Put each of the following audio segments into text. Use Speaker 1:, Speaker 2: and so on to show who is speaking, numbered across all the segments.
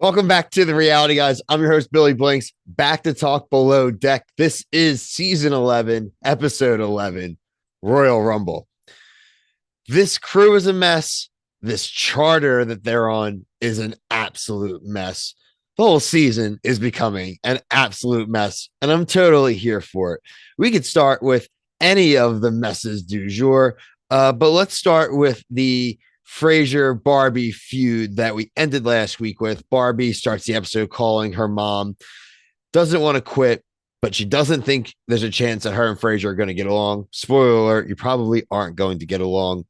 Speaker 1: Welcome back to the reality, guys. I'm your host, Billy Blinks, back to talk below deck. This is season 11, episode 11, Royal Rumble. This crew is a mess. This charter that they're on is an absolute mess. The whole season is becoming an absolute mess, and I'm totally here for it. We could start with any of the messes du jour, but let's start with the Fraser Barbie feud that we ended last week with. Barbie starts the episode calling her mom, doesn't want to quit, but she doesn't think there's a chance that her and Fraser are going to get along. Spoiler alert, you probably aren't going to get along.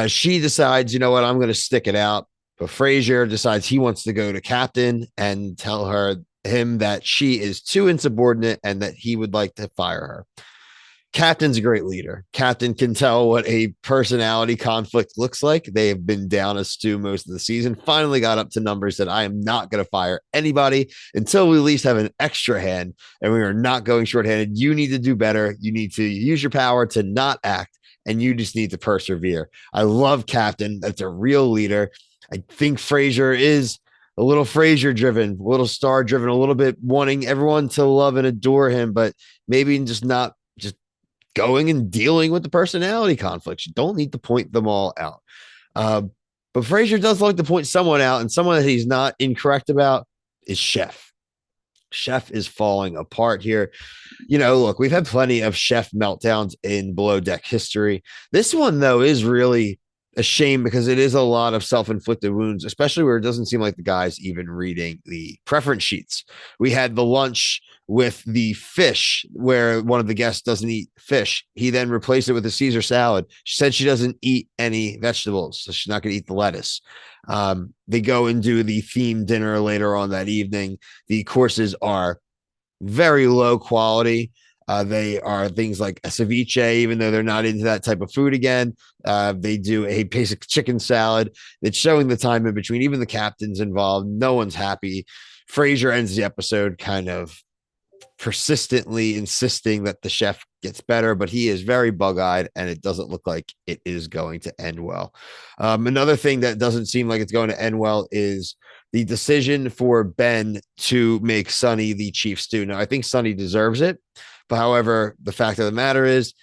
Speaker 1: She decides, you know what, I'm going to stick it out. But Fraser decides he wants to go to Captain and tell him that she is too insubordinate and that he would like to fire her. Captain's a great leader. Captain can tell what a personality conflict looks like. They have been down a stew most of the season. Finally got up to numbers that I am not going to fire anybody until we at least have an extra hand, and we are not going shorthanded. You need to do better. You need to use your power to not act, and you just need to persevere. I love Captain. That's a real leader. I think Fraser is a little Fraser driven, a little star driven, a little bit wanting everyone to love and adore him, but maybe just not going and dealing with the personality conflicts. You don't need to point them all out. But Fraser does like to point someone out, and someone that he's not incorrect about is Chef. Chef is falling apart here. You know, look, we've had plenty of Chef meltdowns in below deck history. This one, though, is really a shame because it is a lot of self-inflicted wounds, especially where it doesn't seem like the guy's even reading the preference sheets. We had the lunch with the fish where one of the guests doesn't eat fish. He then replaced it with a Caesar salad. She said she doesn't eat any vegetables, so she's not going to eat the lettuce. They go and do the themed dinner later on that evening. The courses are very low quality. They are things like a ceviche, even though they're not into that type of food again. They do a basic chicken salad. It's showing the time in between. Even the captain's involved. No one's happy. Fraser ends the episode kind of persistently insisting that the chef gets better, but he is very bug-eyed, and it doesn't look like it is going to end well. Another thing that doesn't seem like it's going to end well is the decision for Ben to make Sonny the chief stew. Now, I think Sonny deserves it, but however, the fact of the matter is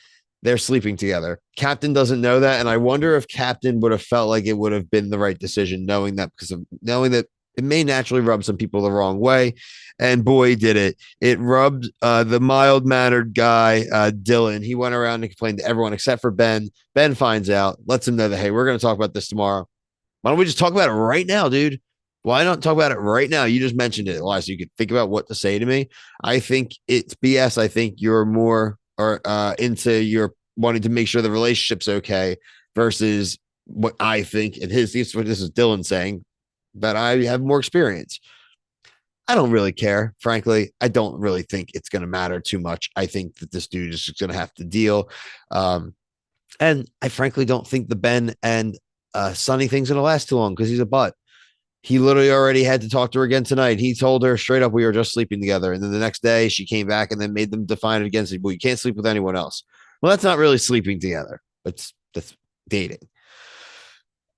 Speaker 1: they're sleeping together. Captain doesn't know that, and I wonder if Captain would have felt like it would have been the right decision, knowing that, because of knowing that it may naturally rub some people the wrong way. And boy, did it. It rubbed the mild-mannered guy, Dylan. He went around and complained to everyone except for Ben. Ben finds out, lets him know that, hey, we're going to talk about this tomorrow. Why don't we just talk about it right now, dude? Why not talk about it right now? You just mentioned it, Elias. So you could think about what to say to me. I think it's BS. I think you're more into your wanting to make sure the relationship's okay versus what I think. And this is Dylan saying, that I have more experience. I don't really care, frankly. I don't really think it's going to matter too much. I think that this dude is just going to have to deal. And I frankly don't think the Ben and Sonny thing's going to last too long because he's a butt. He literally already had to talk to her again tonight. He told her straight up we were just sleeping together. And then the next day she came back and then made them define it against him. Well, you can't sleep with anyone else. Well, that's not really sleeping together. That's dating.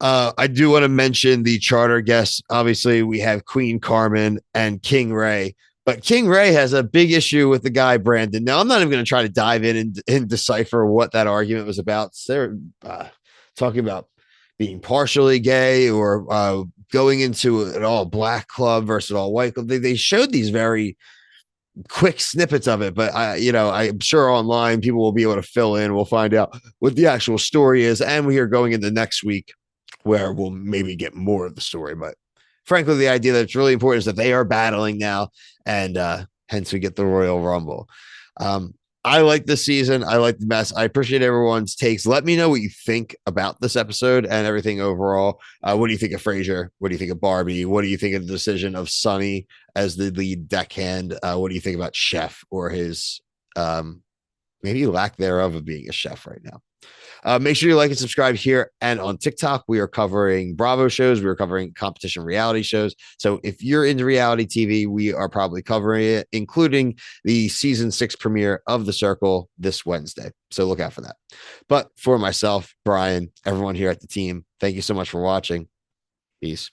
Speaker 1: I do want to mention the charter guests. Obviously, we have Queen Carmen and King Ray, but King Ray has a big issue with the guy Brandon. Now, I'm not even going to try to dive in and decipher what that argument was about. They're talking about being partially gay or going into an all black club versus an all white club. They showed these very quick snippets of it, but I'm sure online people will be able to fill in. We'll find out what the actual story is, and we are going into next week where we'll maybe get more of the story. But frankly, the idea that's really important is that they are battling now, and hence we get the Royal Rumble. I like this season. I like the mess. I appreciate everyone's takes. Let me know what you think about this episode and everything overall. What do you think of Fraser? What do you think of Barbie? What do you think of the decision of Sonny as the lead deckhand? What do you think about Chef or his maybe lack thereof of being a chef right now? Make sure you like and subscribe here and on TikTok. We are covering Bravo shows. We are covering competition reality shows. So if you're into reality TV, we are probably covering it, including the season 6 premiere of The Circle this Wednesday. So look out for that. But for myself, Brian, everyone here at the team, thank you so much for watching. Peace.